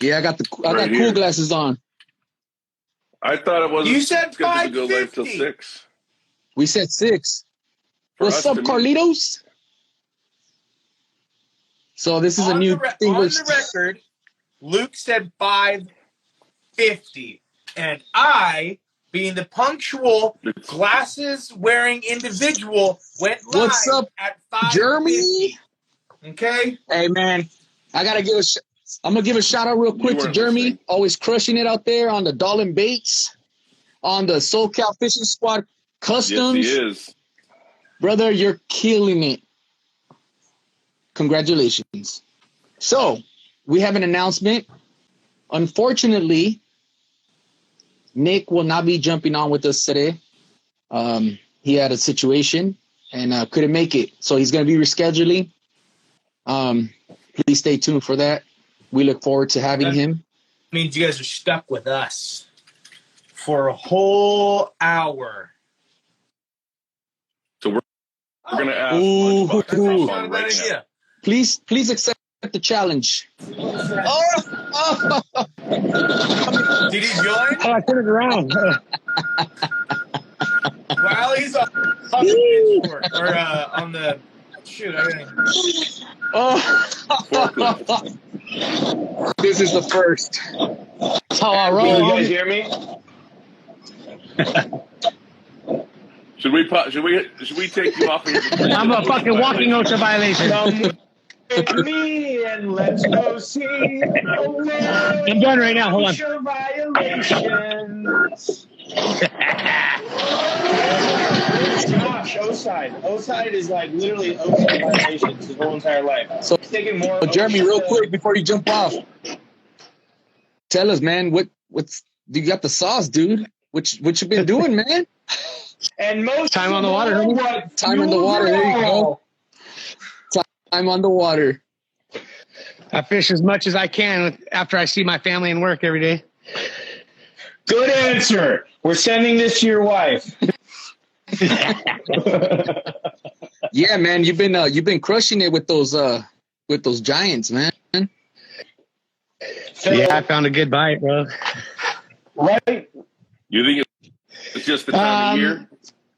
Yeah, I got cool glasses on. I thought it wasn't. You said scheduled to go live till 6. We said 6. What's up, Carlitos? So this is a new thing. On the record, Luke said 5:50, and I, being the punctual, glasses-wearing individual, went live What's up, at 5:50. Jeremy? Okay. Hey man, I'm gonna give a shout out real quick to Jeremy. Listening. Always crushing it out there on the Dolan Baits, on the SoCal Fishing Squad Customs. Yes, he is. Brother, you're killing it. Congratulations. So, we have an announcement. Unfortunately, Nick will not be jumping on with us today. He had a situation and couldn't make it. So, he's going to be rescheduling. Please stay tuned for that. We look forward to having him. Means you guys are stuck with us for a whole hour. So we're going to ask Ooh. right now. Please accept the challenge. Did he join? Oh, I turned it around. While he's on the Discord, or on the shoot, This is the first. That's how I roll. You guys hear me? Should we take you off? I'm a fucking walking OSHA violation. Come with me and let's go see the world. I'm done right now. Hold on. OSHA violations. Gosh, O-side is like literally OSHA violations his whole entire life. So, taking more. Jeremy, real quick before you jump off, tell us, man, what's you got the sauce, dude? What you been doing, man? And most time on the water. Time on the water. There you go. Time on the water. I fish as much as I can after I see my family and work every day. Good answer. We're sending this to your wife. Yeah, man, you've been crushing it with those giants, man. So, yeah, I found a good bite, bro. Right? You think it's just the time of year?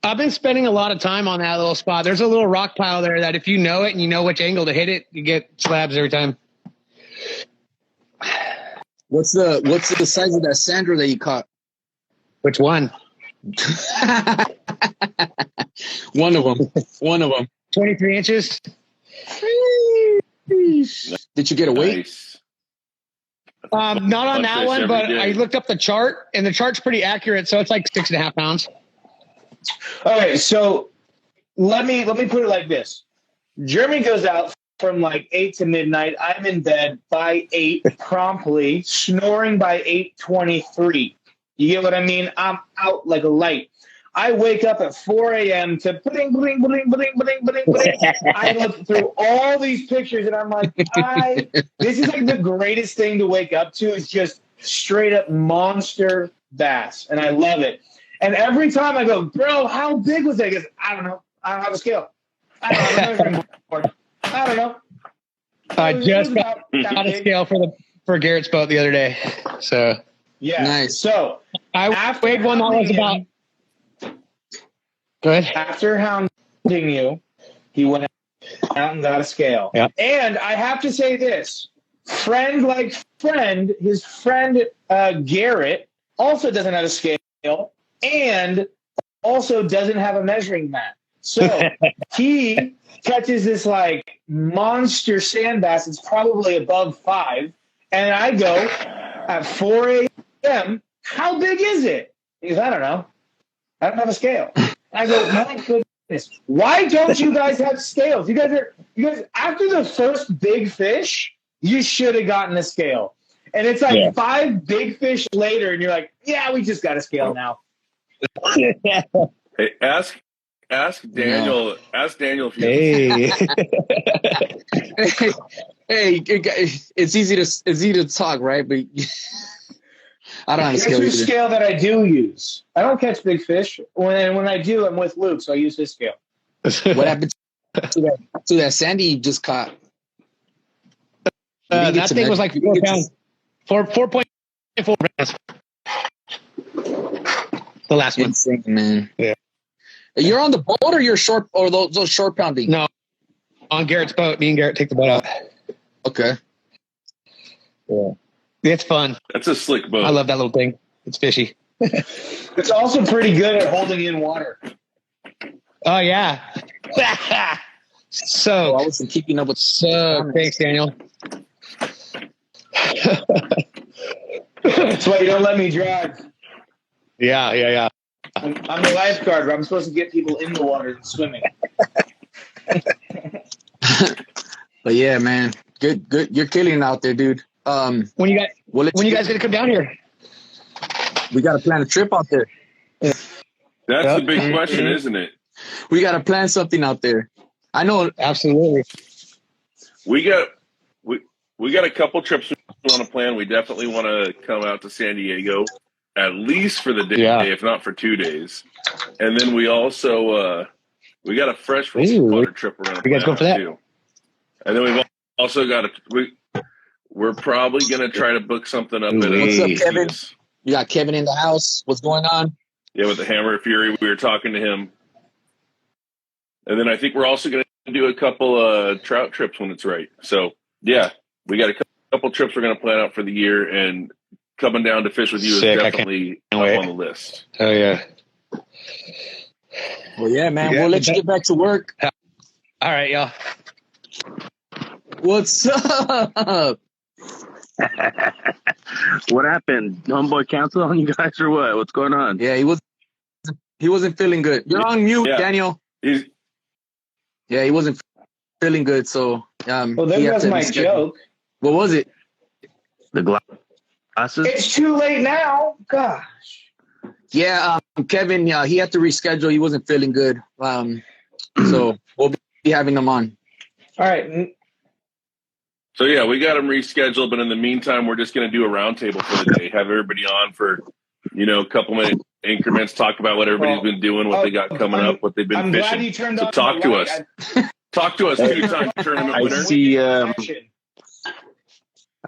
I've been spending a lot of time on that little spot. There's a little rock pile there that if you know it and you know which angle to hit it, you get slabs every time. What's the size of that Sandra that you caught? Which one? One of them. 23 inches. Did you get a weight? Nice. Not on that one, but I looked up the chart, and the chart's pretty accurate, so it's like 6.5 pounds. Okay, so let me put it like this. Jeremy goes out from like 8 to midnight. I'm in bed by 8 promptly, snoring by 8:23. You get what I mean? I'm out like a light. I wake up at 4 a.m. to bling, bling, bling, bling, bling, bling, bling. I look through all these pictures, and I'm like, this is like the greatest thing to wake up to is just straight up monster bass, and I love it. And every time I go, bro, how big was that? He goes, I don't know. I don't have a scale. I don't have a measuring board. I don't know. I just got a scale for Garrett's boat the other day. So yeah, nice. So I weighed one that was about. Go ahead. After hounding you, he went out and got a scale. Yeah. And I have to say this: friend like friend, his friend Garrett also doesn't have a scale. And also doesn't have a measuring mat. So he catches this like monster sand bass. It's probably above 5. And I go at 4 a.m. How big is it? He goes, I don't know. I don't have a scale. I go, my goodness. Why don't you guys have scales? You guys after the first big fish, you should have gotten a scale. And it's like 5 big fish later, and you're like, yeah, we just got a scale now. Hey, ask Daniel. No. Ask Daniel if you. Hey, it's easy to talk, right? But I don't have a scale. Here's the scale that I do use. I don't catch big fish. When I do, I'm with Luke, so I use his scale. What happened to that Sandy you just caught? That thing was like 4 pounds. 4.4. The last one. Insane, man. Yeah. You're on the boat or you're short or those short pounding? No, on Garrett's boat. Me and Garrett take the boat out. Okay. Yeah. It's fun. That's a slick boat. I love that little thing. It's fishy. It's also pretty good at holding in water. Oh, yeah. So, I wasn't keeping up with. Thanks, Daniel. That's why you don't let me drive. Yeah. I'm the lifeguard, but I'm supposed to get people in the water swimming. But yeah, man, good. You're killing it out there, dude. When you guys gonna come down here? We got to plan a trip out there. That's the big question, isn't it? We got to plan something out there. I know. Absolutely. We got a couple trips we want to plan. We definitely want to come out to San Diego, at least for the day, if not for 2 days. And then we also we got a freshwater trip we're going to plan. You guys go for that too. And then we've also got we're probably going to try to book something up at What's up, Kevin? You got Kevin in the house. What's going on? Yeah, with the Hammer Fury, we were talking to him. And then I think we're also going to do a couple trout trips when it's right. So, yeah, we got a couple trips we're going to plan out for the year, and coming down to fish with you Sick. is definitely up on the list. Oh, yeah. Well, yeah, man. We'll let you get back to work. All right, y'all. What's up? What happened? Homeboy canceled on you guys or what? What's going on? Yeah, he wasn't feeling good. You're on mute, Daniel. Yeah, he wasn't feeling good, so well, that was my joke. What was it? The glasses? It's too late now. Gosh. Yeah, Kevin, he had to reschedule. He wasn't feeling good. So we'll be having him on. All right. So, yeah, we got him rescheduled, but in the meantime, we're just going to do a roundtable for the day, have everybody on for, a couple minute increments, talk about what everybody's been doing, what they got coming up, what they've been I'm fishing. glad you turned so on talk the to light. us. Talk to us, two-time tournament winner.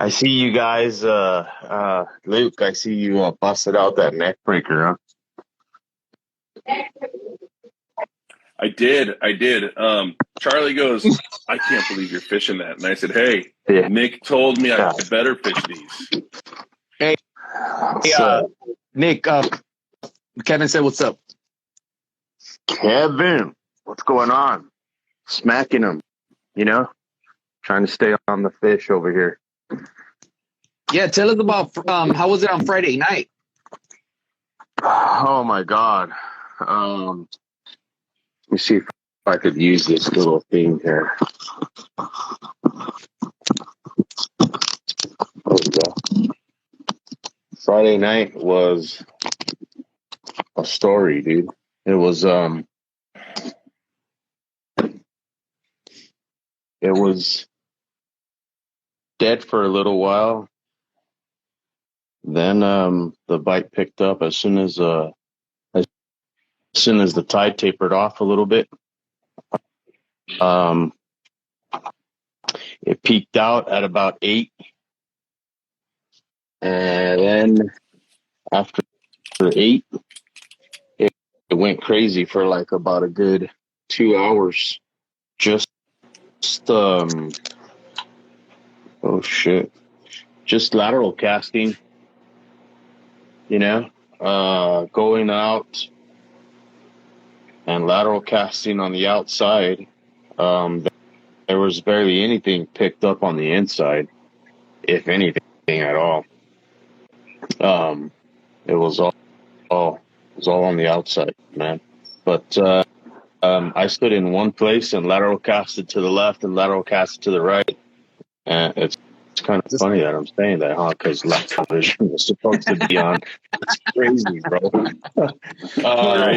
I see you guys, Luke, I see you busted out that neck breaker, huh? I did. Charlie goes, I can't believe you're fishing that. And I said, hey, Nick told me I better fish these. Hey, Nick, Kevin said, what's up? Kevin, what's going on? Smacking him, trying to stay on the fish over here. Yeah, tell us about how was it on Friday night? Oh my God. Let me see if I could use this little thing here. There we go. Friday night was a story, dude. It was dead for a little while. Then the bite picked up as soon as the tide tapered off a little bit. It peaked out at about 8. And then after 8, it went crazy for like about a good 2 hours. Just lateral casting, going out and lateral casting on the outside. There was barely anything picked up on the inside, if anything at all. It was all on the outside, man. But I stood in one place and lateral casted to the left and lateral casted to the right. And it's kind of funny that I'm saying that, huh? Because lateral vision was supposed to be on. It's crazy, bro.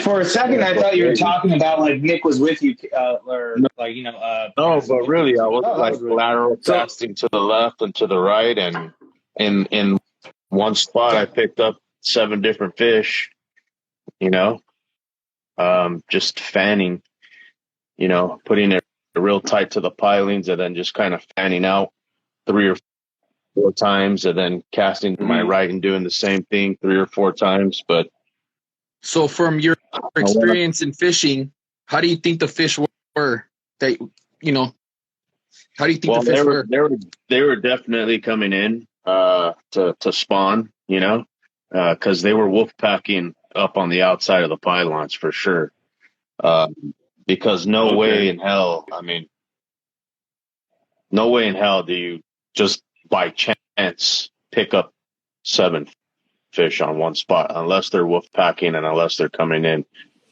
For a second, I thought you were talking about like Nick was with you, or like No, but really, I was lateral casting to the left and to the right, and in one spot, I picked up 7 different fish. Just fanning. Putting it real tight to the pilings, and then just kind of fanning out 3 or 4 times, and then casting to my right and doing the same thing 3 or 4 times. But so from your experience in fishing, how do you think the fish were? That how do you think the fish were? They were definitely coming in to spawn, because they were wolf packing up on the outside of the pylons for sure. Because no way in hell do you just by chance pick up 7 fish on one spot unless they're wolf packing and unless they're coming in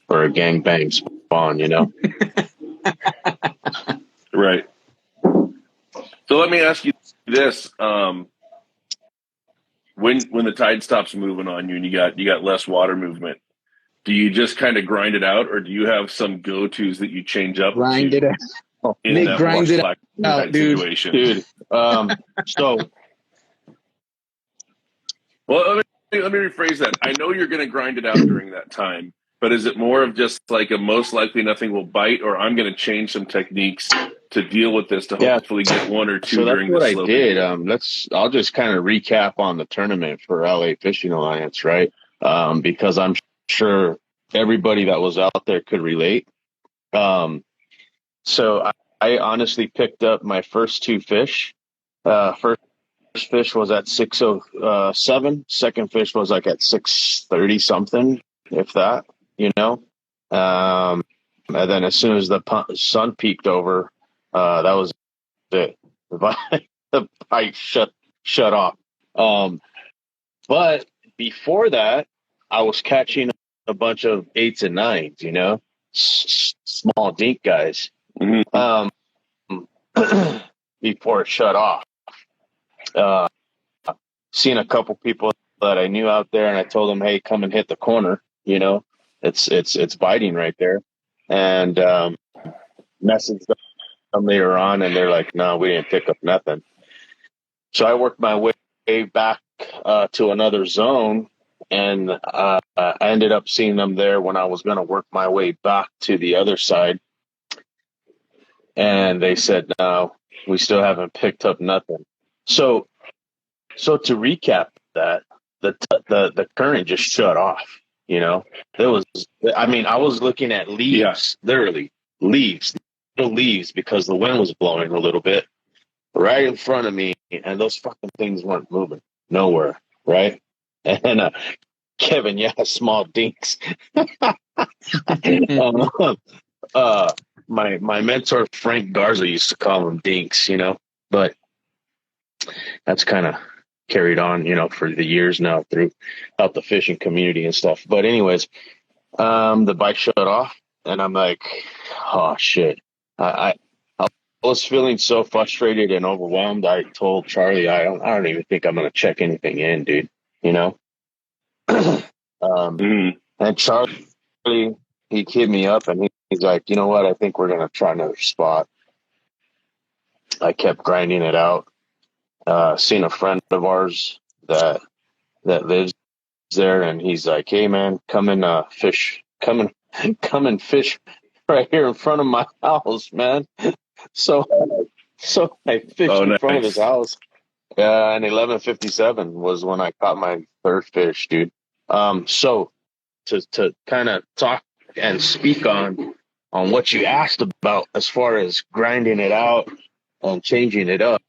for a gangbang spawn, Right. So let me ask you this: when the tide stops moving on you and you got less water movement, do you just kind of grind it out, or do you have some go-tos that you change up? Grind it out. Nick grinds it out, dude. Situation? Dude. So, well, let me rephrase that. I know you're going to grind it out during that time, but is it more of just like a most likely nothing will bite, or I'm going to change some techniques to deal with this to hopefully get 1 or 2 so during that's the what I did. I'll just kind of recap on the tournament for LA Fishing Alliance, right? Because I'm sure everybody that was out there could relate. So I honestly picked up my first 2 fish. First fish was at 6:07. Second fish was like at 6:30 something, if that, and then as soon as the sun peaked over, that was it. The pipe shut off. But before that, I was catching a bunch of 8s and 9s, small dink guys. Before it shut off. Seen a couple people that I knew out there, and I told them, "Hey, come and hit the corner." It's biting right there, and messaged them later on, and they're like, "No, we didn't pick up nothing." So I worked my way back to another zone, and I ended up seeing them there when I was going to work my way back to the other side, and they said, "No, we still haven't picked up nothing." So to recap that, the current just shut off. I was looking at leaves, literally leaves, little leaves, because the wind was blowing a little bit right in front of me, and those fucking things weren't moving nowhere, right? And Kevin, small dinks. My mentor Frank Garza used to call them dinks, but that's kind of carried on, for the years now throughout the fishing community and stuff. But anyways, the bike shut off, and I'm like, oh shit. I was feeling so frustrated and overwhelmed. I told Charlie, I don't even think I'm gonna check anything in, dude. And Charlie, he hit me up, and he's like, you know what? I think we're gonna try another spot. I kept grinding it out. Seen a friend of ours that lives there, and he's like, "Hey man, come and fish. Come and fish right here in front of my house, man." So I fished in front of his house. And 11:57 was when I caught my third fish, dude. So to kind of talk and speak on what you asked about as far as grinding it out and changing it up.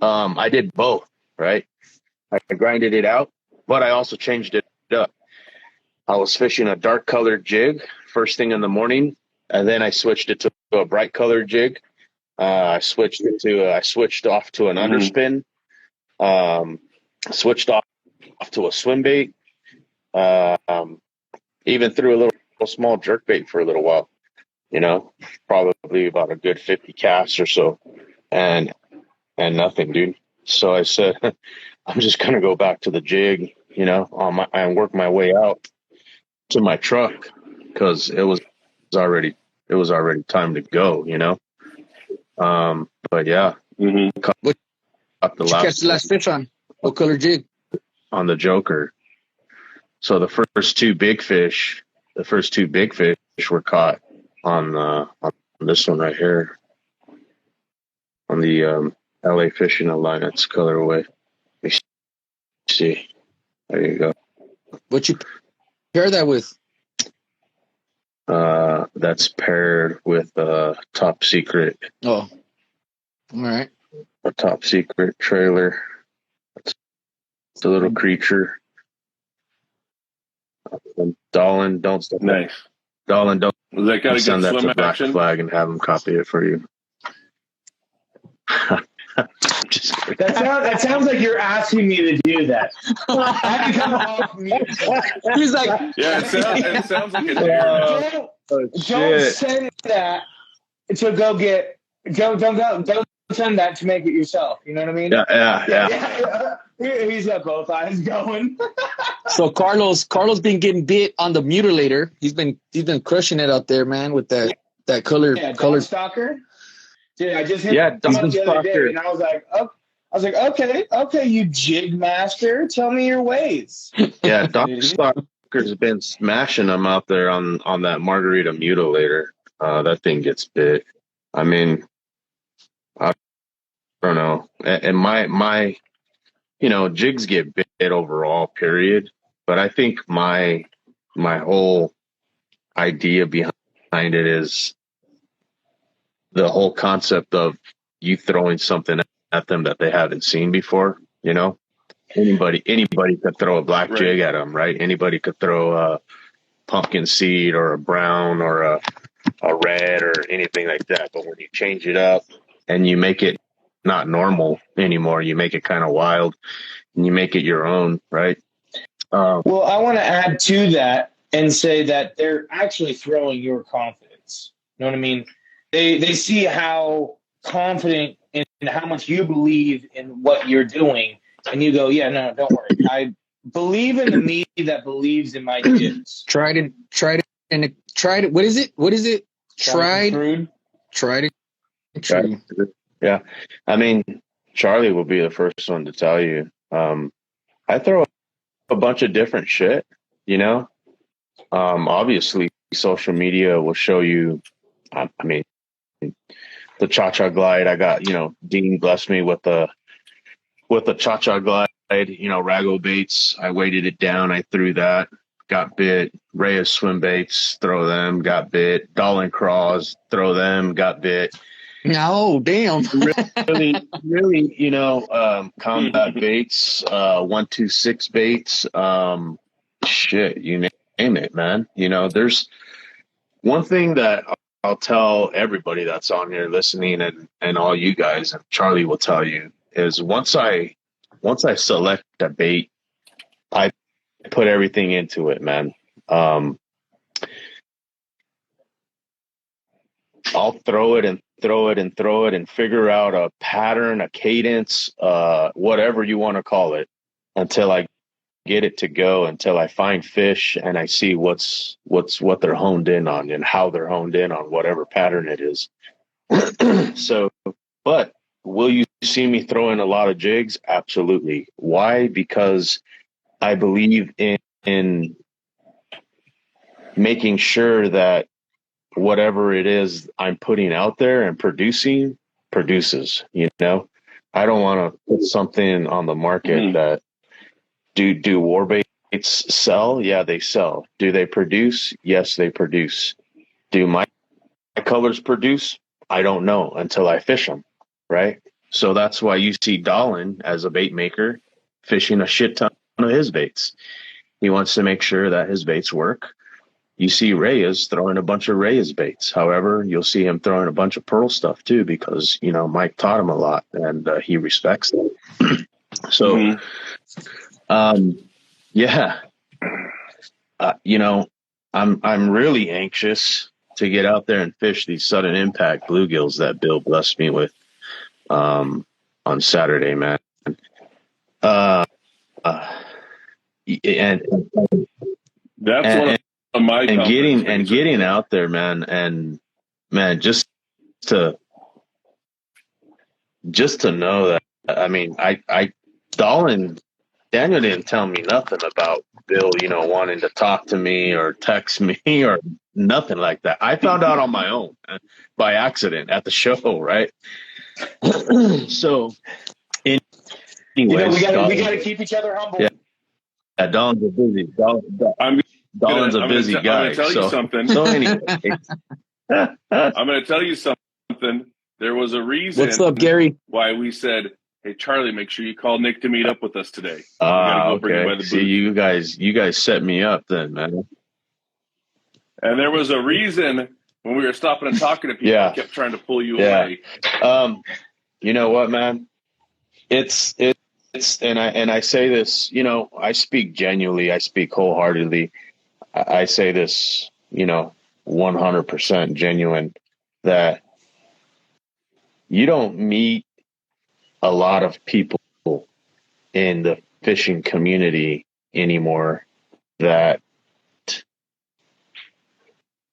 I did both, right? I grinded it out, but I also changed it up. I was fishing a dark colored jig first thing in the morning, and then I switched it to a bright colored jig. I switched off to an underspin. Switched off to a swim bait. Even threw a little small jerk bait for a little while. Probably about a good 50 casts or so, and nothing, dude. So I said, I'm just gonna go back to the jig, and work my way out to my truck, because it was already time to go, But yeah, What you catch the last fish on? What color jig? On the Joker. So the first two big fish were caught on this one right here, on the LA Fishing Alliance colorway. Let me see. There you go. What you pair that with? That's paired with Top Secret. Oh, all right. A Top Secret trailer. It's a little creature. Dolan, don't send Nice. Dolan, don't That got a send good that swim to Black action. Flag and have them copy it for you. Just kidding. That sounds like you're asking me to do that. I have to come off mute. He's like, Yeah, it sounds like a dare. Don't send that to go get. Don't send that to make it yourself. You know what I mean? Yeah. He's got both eyes going. so Carlos been getting bit on the Mutilator. He's been crushing it out there, man, with that color. Dog Stalker. Dude, I just hit him Dog up the other day, Stalker. and I was like, okay, you jig master, tell me your ways. Yeah, Dog Stalker's been smashing them out there on that Margarita Mutilator. That thing gets bit. I mean, I don't know. And my jigs get bit overall, period. But I think my whole idea behind it is the whole concept of you throwing something at them that they haven't seen before. Anybody could throw a black jig at them, right? Anybody could throw a pumpkin seed or a brown or a red or anything like that. But when you change it up and you make it not normal anymore, you make it kind of wild and you make it your own, right? Well, I want to add to that and say that they're actually throwing your confidence. You know what I mean? They see how confident and how much you believe in what you're doing, and you go, yeah, no, don't worry. I believe in the me that believes in my jigs. Tried it. What is it? Tried and true. Yeah. I mean, Charlie will be the first one to tell you. I throw a bunch of different shit, obviously social media will show you, I mean, the Cha-Cha Glide. I got, Dean blessed me with the Cha-Cha Glide, Rago baits. I weighted it down. I threw that, got bit. Reyes Swimbaits, throw them, got bit. Dolan Craws, throw them, got bit. No, damn. really, combat baits, 126 baits, shit, you name it, man. There's one thing that I'll tell everybody that's on here listening and all you guys, and Charlie will tell you, is once I select a bait, I put everything into it, man. I'll throw it and figure out a pattern, a cadence, whatever you want to call it, until I get it to go, until I find fish and I see what they're honed in on and how they're honed in on whatever pattern it is. So, but will you see me throwing a lot of jigs? Absolutely. Why? Because I believe in making sure that whatever it is I'm putting out there and produces, I don't want to put something on the market that do war baits sell? Yeah, they sell. Do they produce? Yes, they produce. Do my colors produce? I don't know until I fish them. Right. So that's why you see Dolan as a bait maker fishing a shit ton of his baits. He wants to make sure that his baits work. You see Reyes throwing a bunch of Reyes baits. However, you'll see him throwing a bunch of Pearl stuff too, because, Mike taught him a lot and he respects them. So, yeah, I'm really anxious to get out there and fish these sudden impact bluegills that Bill blessed me with on Saturday, man. And that's one of my and getting out there, man, and just to know that, I mean, Daniel didn't tell me nothing about Bill, wanting to talk to me or text me or nothing like that. I found out on my own by accident at the show, right? So, anyways, we got to keep each other humble. Yeah, Don's a busy. Don's a busy guy. I'm going to tell you something. So anyway, I'm going to tell you something. There was a reason. What's up, Gary? Why we said, "Hey, Charlie, make sure you call Nick to meet up with us today." Okay. See, you guys set me up then, man. And there was a reason when we were stopping and talking to people, I kept trying to pull you away. You know what, man? It's and I say this, I speak genuinely, I speak wholeheartedly. I say this, 100% genuine, that you don't meet a lot of people in the fishing community anymore that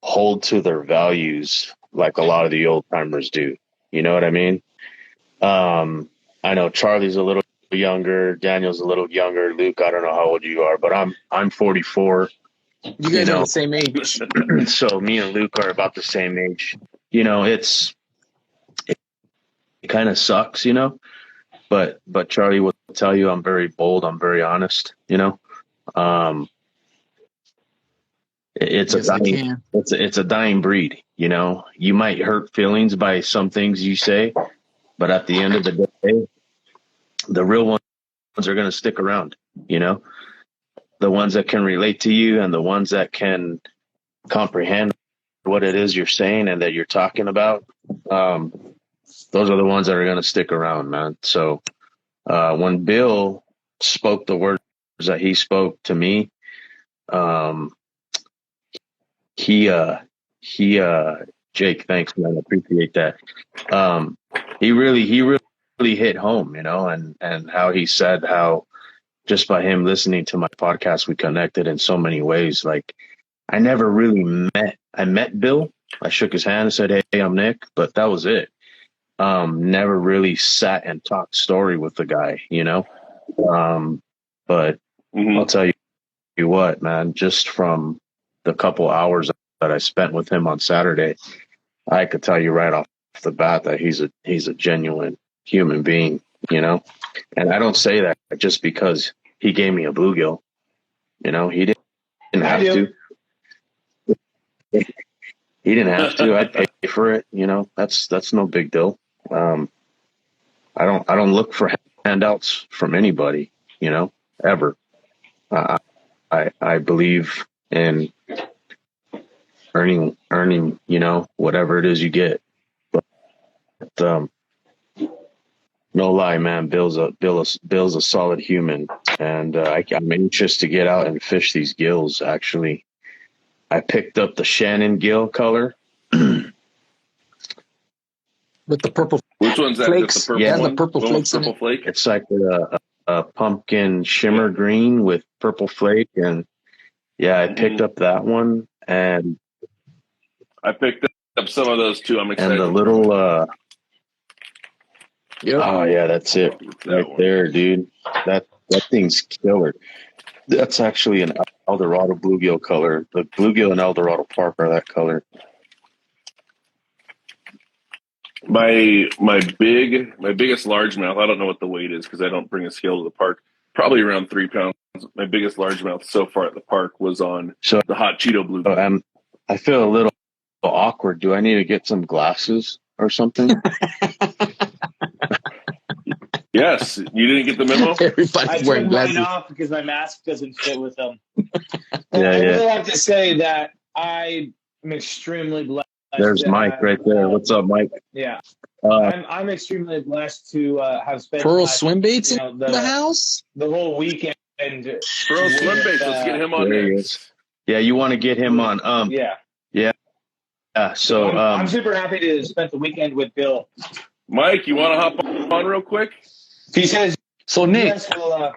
hold to their values like a lot of the old timers do. You know what I mean? I know Charlie's a little younger, Daniel's a little younger, Luke, I don't know how old you are, but I'm 44. You guys are the same age. So me and Luke are about the same age. It kind of sucks, but Charlie will tell you I'm very bold, I'm very honest, it's a dying breed, You might hurt feelings by some things you say, but at the end of the day, the real ones are going to stick around, the ones that can relate to you and the ones that can comprehend what it is you're saying and that you're talking about. Those are the ones that are going to stick around, man. So when Bill spoke the words that he spoke to me, Jake, thanks, man. I appreciate that. He really hit home, and how he said how just by him listening to my podcast, we connected in so many ways. Like, I never really met Bill. I shook his hand and said, "Hey, I'm Nick," but that was it. Never really sat and talked story with the guy, but I'll tell you what, man, just from the couple hours that I spent with him on Saturday, I could tell you right off the bat that he's a genuine human being, and I don't say that just because he gave me a bluegill, he didn't have to. He didn't have to. I paid for it. That's no big deal. I don't look for handouts from anybody, ever. I believe in earning, whatever it is you get. But no lie, man, Bill's a solid human, and I'm anxious to get out and fish these gills. Actually, I picked up the Shannon gill color. With the purple Which one's that? flakes? The purple Yeah, one? the purple flakes. Purple flake. It's like a pumpkin shimmer green with purple flake, and I picked up that one, and I picked up some of those too. I'm excited. And the little Oh yeah, that's it right there, dude. That thing's killer. That's actually an Eldorado bluegill color. The bluegill and Eldorado Park are that color. My biggest largemouth, I don't know what the weight is because I don't bring a scale to the park. Probably around 3 pounds. My biggest largemouth so far at the park was on the hot Cheeto bluegill. I feel a little awkward. Do I need to get some glasses or something? Yes, you didn't get the memo. Everybody's wearing glasses off because my mask doesn't fit with them. I really have to say that I'm extremely blessed. There's Mike right there. What's up, Mike? Yeah, I'm extremely blessed to have spent Pearl Swimbaits in the house the whole weekend. Pearl Swimbaits, let's get him on there. Yeah, you want to get him on? So I'm super happy to have spent the weekend with Bill. Mike, you want to hop on real quick? He says. So Nick,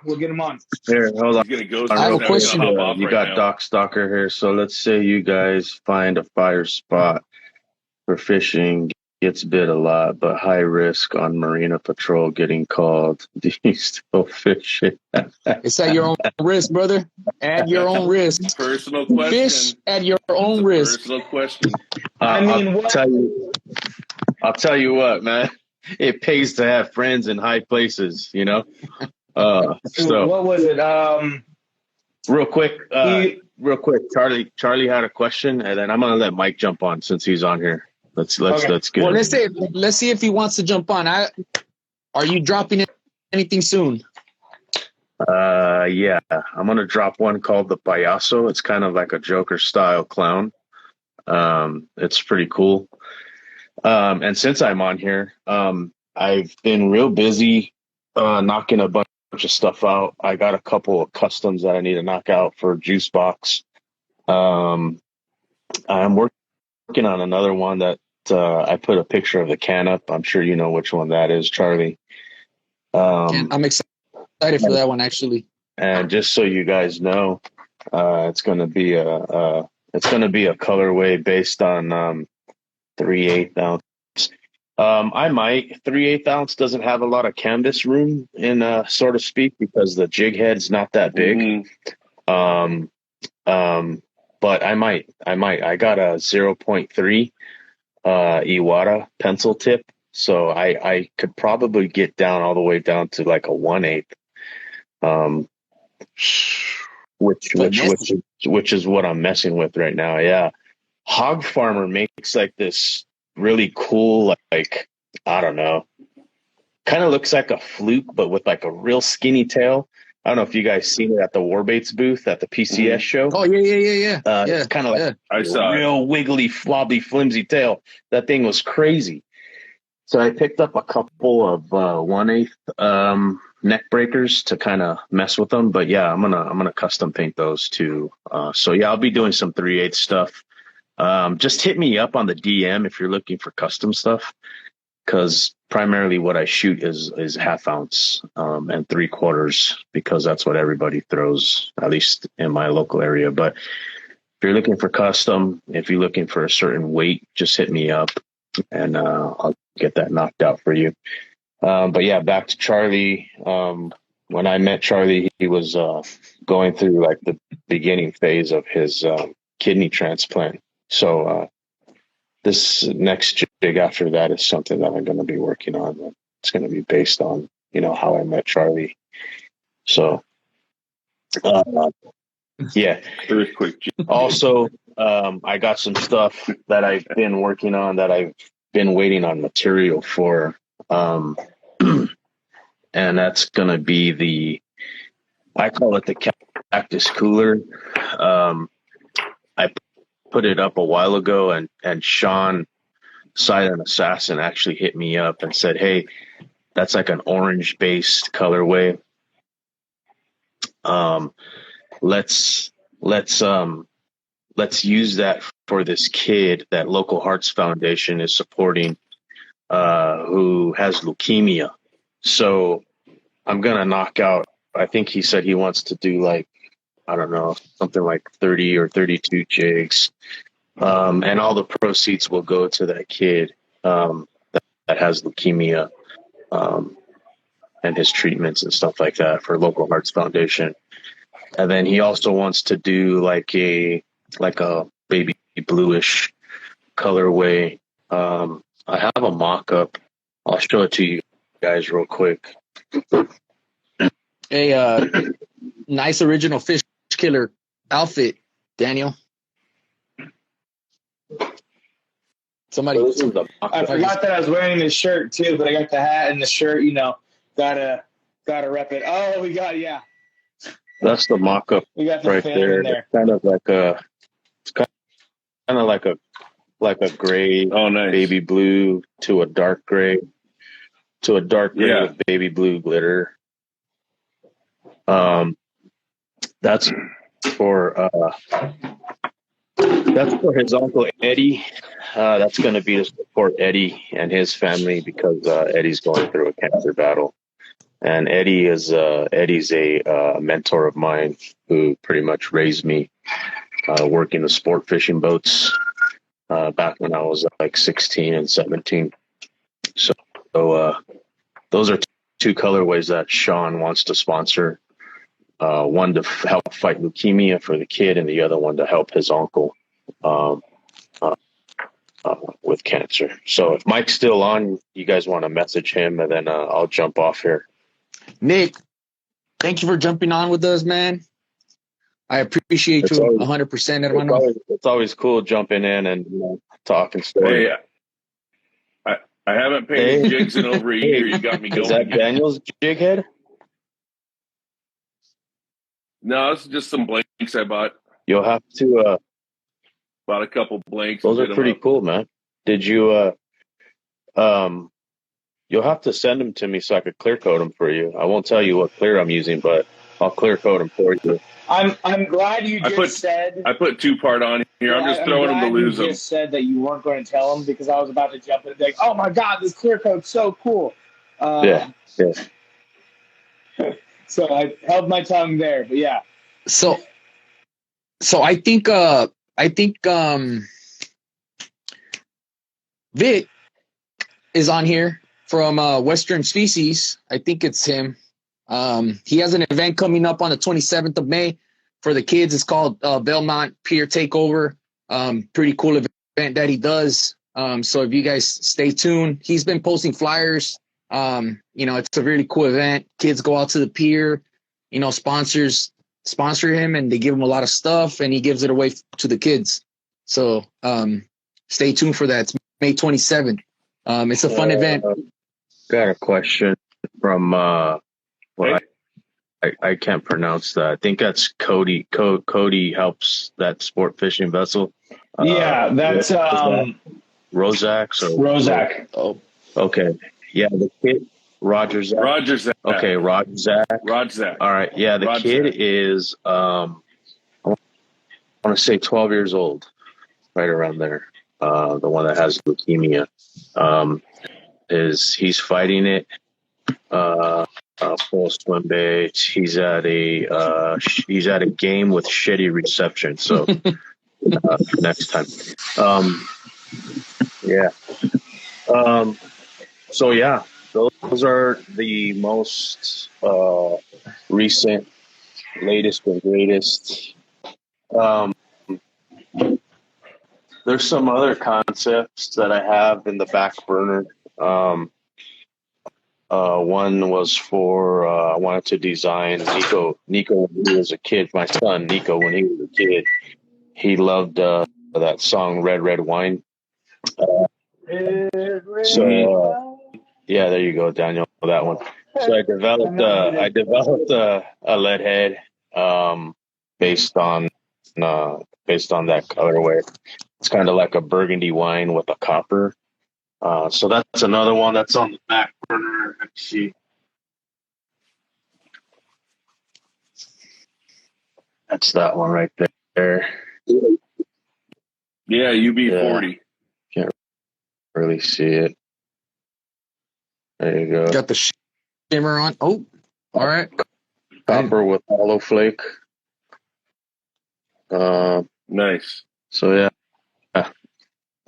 we'll get him on. Here, hold on. I have a question. You got Doc Stalker here. So let's say you guys find a fire spot for fishing, gets bit a lot, but high risk on marina patrol getting called. Do you still fish it? It's at your own risk, brother. At your own risk. Personal question. Fish at your own risk. Personal question. I'll tell you what, man. it pays to have friends in high places, you know? So what was it? real quick, Charlie had a question, and then I'm going to let Mike jump on since he's on here. Let's get Well, let's see if he wants to jump on. Are you dropping anything soon? Yeah, I'm going to drop one called the Payaso. It's kind of like a Joker style clown. It's pretty cool. And since I'm on here, I've been real busy knocking a bunch of stuff out. I got a couple of customs that I need to knock out for Juice Box. I'm working on another one that I put a picture of the can up. I'm sure you know which one that is, Charlie. I'm excited for that one, actually. And just so you guys know, it's going to be a colorway based on 3/8 ounce. I might 3/8 ounce doesn't have a lot of canvas room in so to speak, because the jig head's not that big. Mm-hmm. But I might. I got a 0.3 Iwata pencil tip, so I could probably get down all the way down to like a 1/8. Which is what I'm messing with right now. Yeah. Hog Farmer makes like this really cool, like, I don't know, kind of looks like a fluke, but with like a real skinny tail. I don't know if you guys seen it at the Warbaits booth at the PCS show. Oh, yeah. It's kind of like a real wiggly, floppy, flimsy tail. That thing was crazy. So I picked up a couple of 1/8 neck breakers to kind of mess with them. But yeah, I'm gonna custom paint those too. So yeah, I'll be doing some 3/8 stuff. Just hit me up on the DM if you're looking for custom stuff, because primarily what I shoot is 1/2 ounce and 3/4, because that's what everybody throws, at least in my local area. But if you're looking for custom, if you're looking for a certain weight, just hit me up and I'll get that knocked out for you. But yeah, back to Charlie. When I met Charlie, he was going through like the beginning phase of his kidney transplant. So this next jig after that is something that I'm going to be working on. It's going to be based on, how I met Charlie. So, yeah. Very quick. Also, I got some stuff that I've been working on that I've been waiting on material for. And that's going to be I call it the cactus cooler. I put it up a while ago, and Sean, Silent Assassin, actually hit me up and said, hey, that's like an orange based colorway. Let's use that for this kid that Local Hearts Foundation is supporting, who has leukemia. So I'm going to knock out, I think he said he wants to do like, I don't know, something like 30 or 32 jigs. And all the proceeds will go to that kid that has leukemia, and his treatments and stuff like that for Local Hearts Foundation. And then he also wants to do like a baby bluish colorway. I have a mock-up. I'll show it to you guys real quick. A nice original fish killer outfit, Daniel. Somebody. I forgot that I was wearing this shirt too, but I got the hat and the shirt. Gotta rep it. Oh, we got That's the mock-up. We got the right there. there. Kind of like a gray, nice. Baby blue to a dark gray with baby blue glitter. That's for his uncle Eddie. That's going to be to support Eddie and his family, because Eddie's going through a cancer battle, and Eddie's a mentor of mine who pretty much raised me working the sport fishing boats back when I was like 16 and 17. So those are two colorways that Sean wants to sponsor. One to help fight leukemia for the kid, and the other one to help his uncle. with cancer. So if Mike's still on, you guys want to message him, and then I'll jump off here. Nick, thank you for jumping on with us, man. I appreciate you 100%. It's always cool jumping in and talking story. Hey, I haven't painted jigs in over a year. You got me going. Is that Daniel's jig head? No, it's just some blanks I bought. You'll have to bought a couple blanks. Those are pretty cool, man. Did you you'll have to send them to me so I could clear coat them for you. I won't tell you what clear I'm using, but I'll clear coat them for you. I'm glad you said. I put 2-part on here. I'm just throwing them to lose them. You just said that you weren't going to tell them because I was about to jump in and be like, oh my God, this clear coat's so cool. Yeah. So I held my tongue there, but yeah. So I think Vic is on here from Western Species. I think it's him. He has an event coming up on the 27th of May for the kids. It's called Belmont Pier Takeover. Pretty cool event that he does. So if you guys stay tuned, he's been posting flyers. It's a really cool event. Kids go out to the pier, sponsors sponsor him and they give him a lot of stuff and he gives it away to the kids. So stay tuned for that. It's May 27th. It's a fun event. Got a question from I can't pronounce that. I think that's Cody. Cody helps that sport fishing vessel. That's Rozak. Rozak. Oh, okay. Yeah, the kid Roger Zach. Okay, Roger Zach. All right. Yeah, the kid is I want to say 12 years old, right around there. The one that has leukemia. He's fighting it. Full swim bait. He's at a game with shitty reception. So next time. So yeah, those are the most recent, latest and greatest. There's some other concepts that I have in the back burner. One was for I wanted to design Nico when he was a kid. My son Nico, when he was a kid, he loved that song "Red Red Wine." Yeah, there you go, Daniel. That one. So I developed a lead head based on that colorway. It's kind of like a burgundy wine with a copper. So that's another one that's on the back burner. Let's see. That's that one right there. Yeah, UB40. Can't really see it. There you go. Got the shimmer on. Oh, all right. Copper with hollow flake. Nice. So yeah.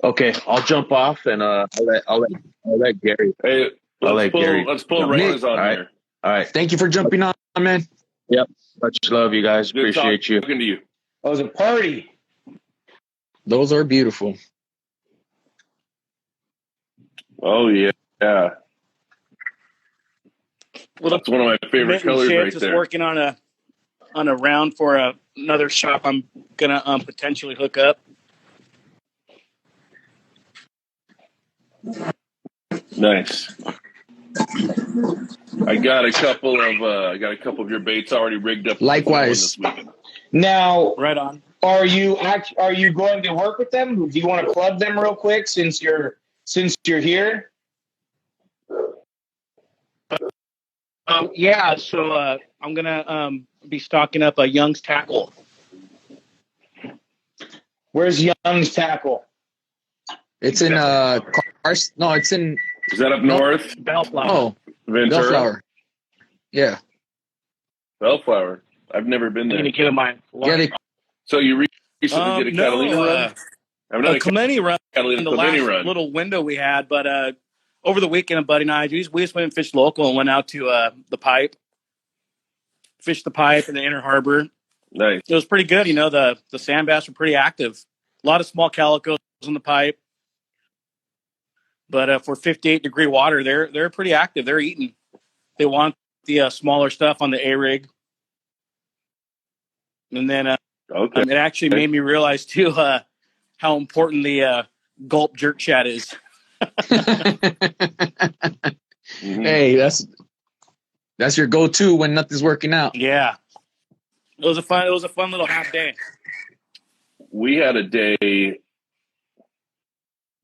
Okay, I'll jump off and I'll let Gary. Hey, let's pull Reyes on here. All right. Thank you for jumping on, man. Yep. Much love, you guys. Good Appreciate you. Talking to you. It was a party. Those are beautiful. Oh yeah. Well, that's one of my favorite colors right just there. Working on a round for another shop I'm gonna potentially hook up. Nice. I got a couple of your baits already rigged up. Likewise. This weekend. Now, right on. Are you going to work with them? Do you want to plug them real quick since you're here? Yeah. So I'm gonna be stocking up a Young's Tackle. Where's Young's Tackle? It's in No, it's in. Is that up north? Bellflower. Oh, Ventura. Bellflower. Yeah. Bellflower. I've never been there. I'm gonna get mine. So you recently did a Catalina run? A Clemente run in the last little window we had, but over the weekend, a buddy and I we just went and fished local and went out to the pipe, fished the pipe in the Inner Harbor. Nice. It was pretty good. The sand bass were pretty active. A lot of small calicos in the pipe. But for 58-degree water, they're pretty active. They're eating. They want the smaller stuff on the A-rig. And then it actually made me realize, too, how important the gulp jerk shad is. Hey, that's your go-to when nothing's working out. Yeah. It was a fun little half day. We had a day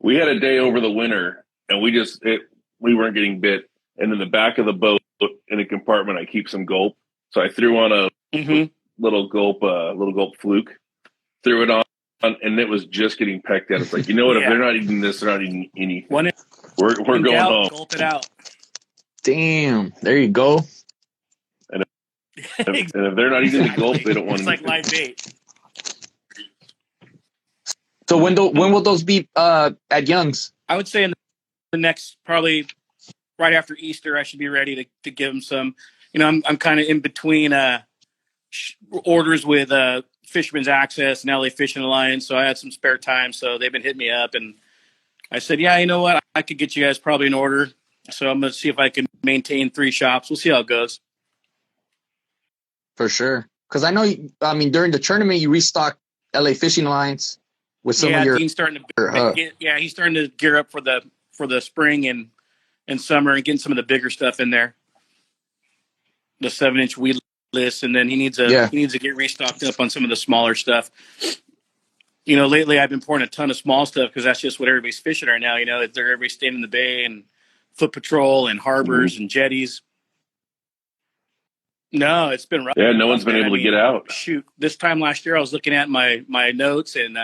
over the winter, and we weren't getting bit. And in the back of the boat, in a compartment, I keep some gulp. So I threw on a little gulp fluke, threw it on, and it was just getting pecked at. It's like, you know what? If they're not eating this, they're not eating anything. We're going home. Gulp it out. Damn. There you go. And if they're not eating the gulp, they don't want to. It's like live bait. So when will those be at Young's? I would say in the next, probably right after Easter, I should be ready to give them some. You know, I'm kind of in between orders with Fisherman's Access and LA Fishing Alliance, so I had some spare time. So they've been hitting me up, and I said, yeah, you know what? I could get you guys probably an order. So I'm going to see if I can maintain 3 shops. We'll see how it goes. For sure. Because I know, during the tournament, you restocked LA Fishing Alliance with some of your... Dean's starting to he's starting to gear up for the spring and summer and getting some of the bigger stuff in there. The 7-inch weedless, and then he needs to get restocked up on some of the smaller stuff. You know, lately I've been pouring a ton of small stuff because that's just what everybody's fishing right now. You know, everybody's staying in the bay and foot patrol and harbors and jetties. No, it's been rough. Yeah, no one's been able to get out. Shoot, this time last year I was looking at my notes and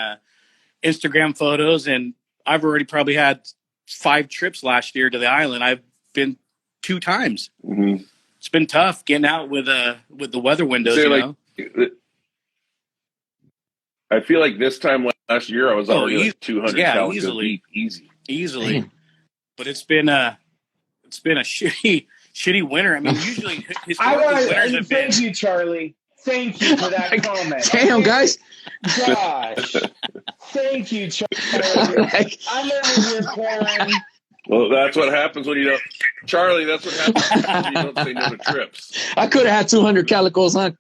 Instagram photos, and I've already probably had 5 trips last year to the island. I've been 2 times. Mm-hmm. It's been tough getting out with the weather windows. I feel like this time last year I was already like 200 calories easily. Damn. But it's been a shitty winter. I mean, usually thank you, Charlie. Thank you for that comment. Damn, guys. Gosh. Thank you, Charlie. I'm over here pouring. Well, that's what happens when you don't... Charlie, that's what happens when you don't say no to trips. I could have had 200 calicos, huh?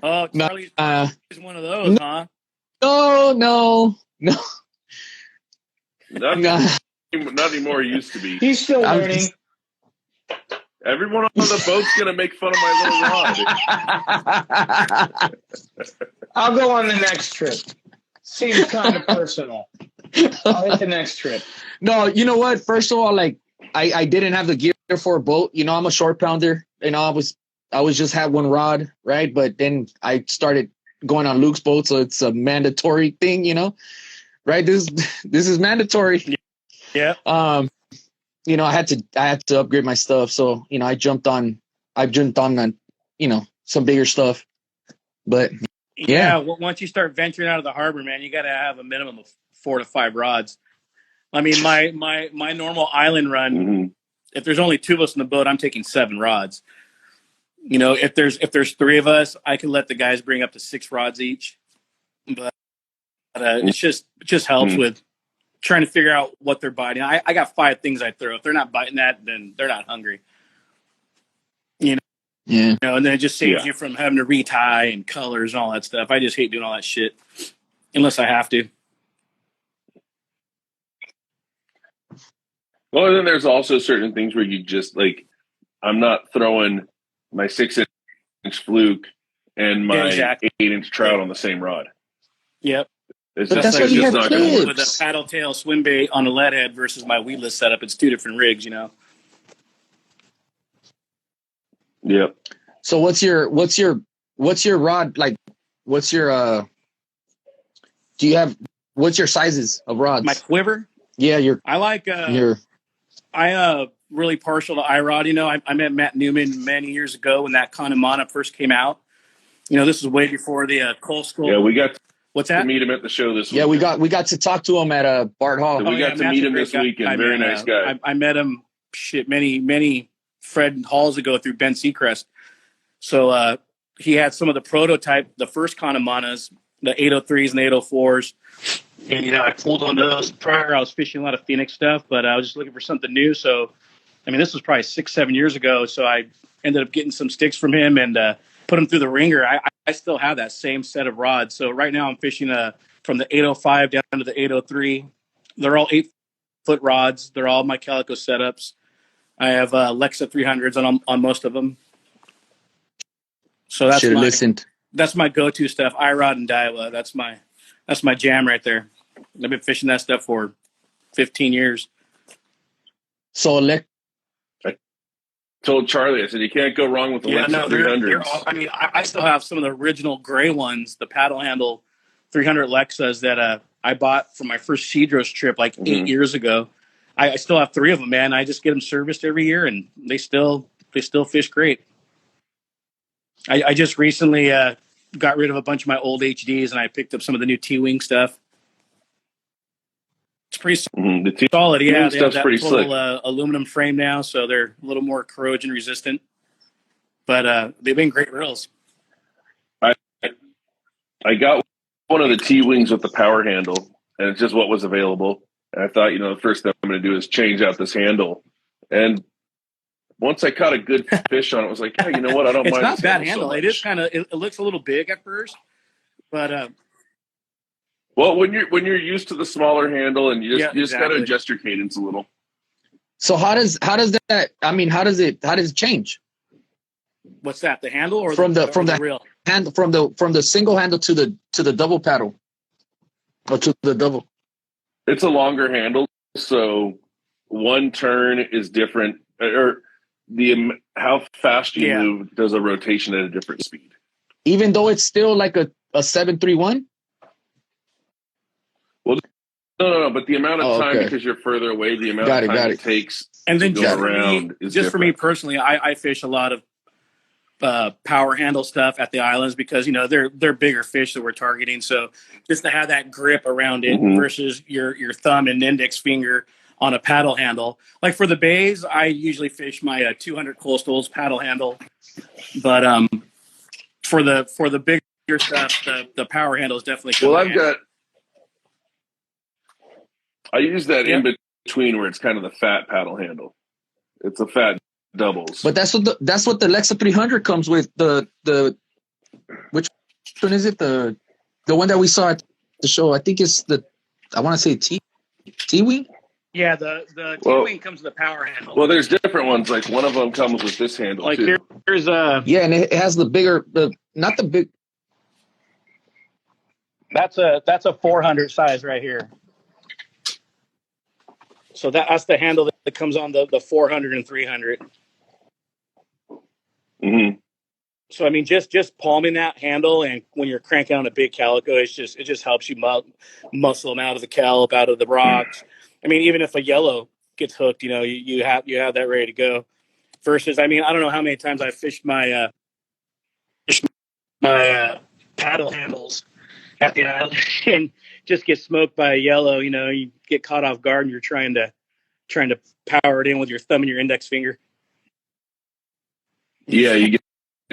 Oh, Charlie is one of those, huh? No. Not anymore. He used to be. He's still learning. Everyone on the boat's going to make fun of my little rod. I'll go on the next trip. Seems kind of personal. I'll hit the next trip. No, you know what? First of all, like I didn't have the gear for a boat. You know, I'm a short pounder. You know, I was just had one rod, right? But then I started going on Luke's boat, so it's a mandatory thing, you know, right? This is mandatory. Yeah. You know, I had to upgrade my stuff, so you know, I jumped on, you know, some bigger stuff. But yeah, once you start venturing out of the harbor, man, you got to have a minimum of 4 to 5 rods. I mean, my normal island run, mm-hmm. if there's only 2 of us in the boat, I'm taking 7 rods. You know, if there's 3 of us, I can let the guys bring up to 6 rods each. But it just helps with trying to figure out what they're biting. I got 5 things I throw. If they're not biting that, then they're not hungry. You know? Yeah. You know, and then it just saves you from having to retie and colors and all that stuff. I just hate doing all that shit unless I have to. Well, and then there's also certain things where you just like, I'm not throwing my 6-inch fluke and my 8-inch trout on the same rod. Yep. But that's why you have kids. With a paddle tail swim bait on a lead head versus my weedless setup, it's 2 different rigs, you know. Yep. So what's your rod like? What's your what's your sizes of rods? My quiver? Yeah, I really partial to iRod. You know, I met Matt Newman many years ago when that Connemara first came out. You know, this was way before the Cold Skull. Yeah, we got what's that? To meet him at the show this week. Yeah, we got to talk to him at Bart Hall. So we got to meet him this weekend. Very nice guy. I met him many Fred Halls ago through Ben Seacrest. So he had some of the prototype, the first Connemaras, the 803s and the 804s. And, I pulled on those. Prior, I was fishing a lot of Phoenix stuff, but I was just looking for something new. So, this was probably 6-7 years ago. So I ended up getting some sticks from him and put them through the ringer. I still have that same set of rods. So right now I'm fishing from the 805 down to the 803. They're all 8-foot rods. They're all my Calico setups. I have Lexa 300s on most of them. So that's my go-to stuff. iRod and Daiwa. That's my jam right there. I've been fishing that stuff for 15 years. So I told Charlie, I said, you can't go wrong with the Lexa 300s. I still have some of the original gray ones, the paddle handle 300 Lexas that I bought for my first Cedros trip 8 years ago. I still have 3 of them, man. I just get them serviced every year, and they still fish great. I just recently got rid of a bunch of my old HDs, and I picked up some of the new T-Wing stuff. It's pretty solid. Yeah, they have that pretty total slick. Aluminum frame now, so they're a little more corrosion resistant. But they've been great reels. I got one of the T-Wings with the power handle, and it's just what was available. And I thought, the first thing I'm going to do is change out this handle. And once I caught a good fish on it, I was like, yeah, you know what? I don't mind. It's not this a bad handle. So it is kind of. It looks a little big at first, but well, when you're used to the smaller handle, and you just got to adjust your cadence a little. So how does that? How does it change? What's that? The handle or from the reel? Handle from the single handle to the double paddle, or to the double. It's a longer handle, so one turn is different, or how fast you move does a rotation at a different speed. Even though it's still like a 731. Well, no, but the amount of time, because you're further away, the amount of time it takes and then to go around is different. For me personally, I fish a lot of power handle stuff at the islands because they're bigger fish that we're targeting. So just to have that grip around it versus your thumb and index finger on a paddle handle. Like for the bays, I usually fish my 200 Coastals paddle handle, but for the bigger stuff, the power handle is definitely. Well, I use that in between where it's kind of the fat paddle handle. It's a fat doubles. But that's what the Lexa 300 comes with. The which one is it? The one that we saw at the show. I think it's I want to say T-Wing. Yeah, the T-Wing comes with a power handle. Well, there's different ones. Like one of them comes with this handle too. Here's and it has the bigger not the big. That's a 400 size right here. So that's the handle that comes on the 400 and 300. Mm-hmm. So just palming that handle, and when you're cranking on a big calico, it just helps you muscle them out of the kelp, out of the rocks. Even if a yellow gets hooked, you have that ready to go. Versus, I don't know how many times I've fished my paddle handles at the island and just get smoked by a yellow. You get caught off guard and you're trying to power it in with your thumb and your index finger. Yeah, you get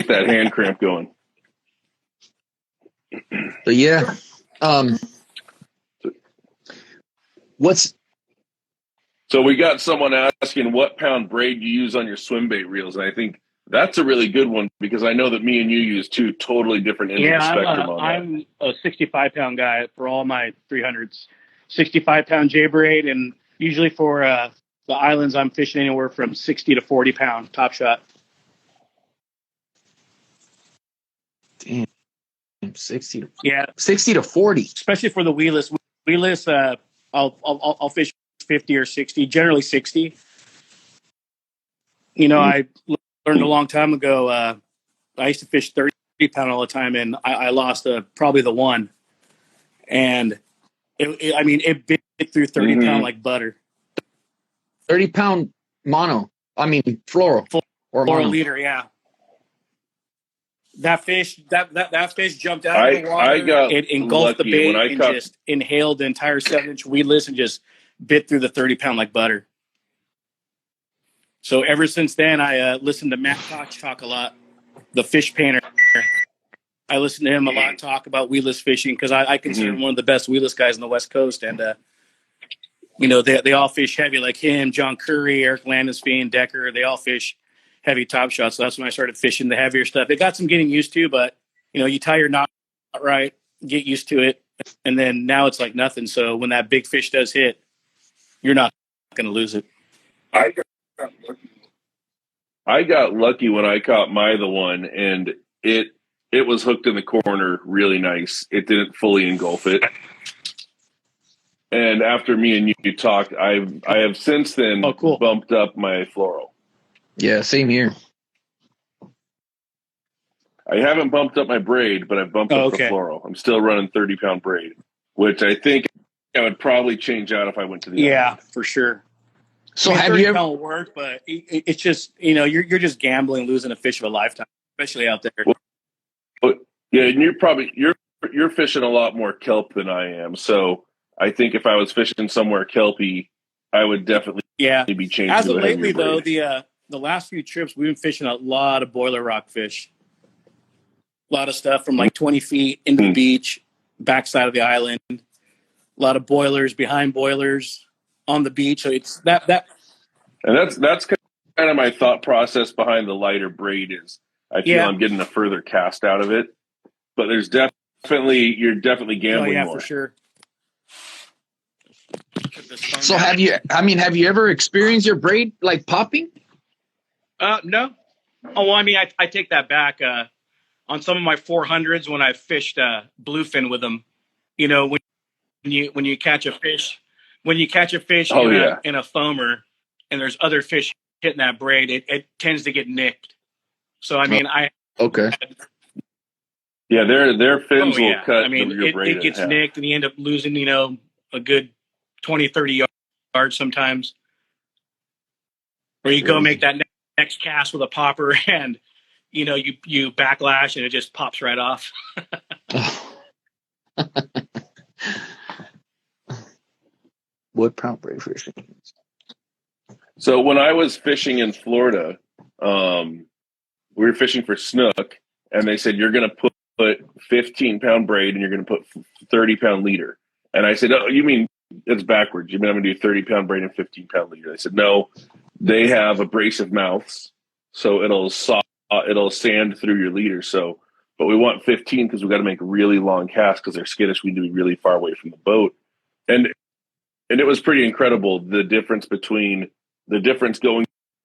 that hand cramp going. But yeah, so we got someone asking what pound braid you use on your swim bait reels, and I think that's a really good one because I know that me and you use two totally different ends of the spectrum on that. I'm a 65-pound guy for all my 300s. 65-pound J braid, and usually for the islands, I'm fishing anywhere from 60 to 40-pound top shot. Damn, 60 to 40, especially for the weedless. I'll fish 50 or 60, generally 60. I learned a long time ago. I used to fish 30-pound all the time, and I lost probably the one. And it bit through 30-pound like butter. 30-pound mono. Floral or floral mono. leader, yeah. That fish jumped out of the water. It engulfed the bait and just inhaled the entire 7-inch weedless and just bit through the 30-pound like butter. So ever since then, I listened to Matt Koch talk a lot, the fish painter. I listen to him a lot talk about weedless fishing because I consider him one of the best weedless guys on the West Coast. And, they all fish heavy, like him, John Curry, Eric Landisfein, Decker. They all fish heavy top shots. So that's when I started fishing the heavier stuff. It got some getting used to, but, you tie your knot right, get used to it. And then now it's like nothing. So when that big fish does hit, you're not going to lose it. I got lucky when I caught the one, and it was hooked in the corner really nice. It didn't fully engulf it. And after me and you talked, I have since then bumped up my fluoro. Yeah, same here. I haven't bumped up my braid, but I've bumped up the fluoro. I'm still running 30-pound braid, which I think I would probably change out if I went to the island. For sure. So have you ever work? But it's just you're just gambling, losing a fish of a lifetime, especially out there. Well, yeah, and you're fishing a lot more kelp than I am, so I think if I was fishing somewhere kelpy, I would definitely be changing. As of lately, though, the last few trips we've been fishing a lot of boiler rock fish, a lot of stuff from like 20 feet into the beach, backside of the island, a lot of boilers, behind boilers, on the beach. So it's that. And that's kind of my thought process behind the lighter braid is I feel I'm getting a further cast out of it, but you're definitely gambling more. Yeah, for sure. So have you ever experienced your braid like popping? No. Oh, well, I take that back. On some of my 400s when I fished bluefin with them, when you catch a fish, in a foamer and there's other fish hitting that braid, it tends to get nicked. So yeah, their fins will cut. Your braid it gets nicked, and you end up losing, a good 20, 30 yards sometimes. Or you go make that next cast with a popper, and you backlash, and it just pops right off. What pound braid fishing? So when I was fishing in Florida, we were fishing for snook, and they said you're going to put 15-pound braid and you're going to put 30-pound leader. And I said, "Oh, you mean it's backwards? You mean I'm going to do 30-pound braid and 15-pound leader?" They said, "No, they have abrasive mouths, so it'll sand through your leader. So, but we want 15 because we got to make really long casts because they're skittish. We need to be really far away from the boat." And it was pretty incredible the difference going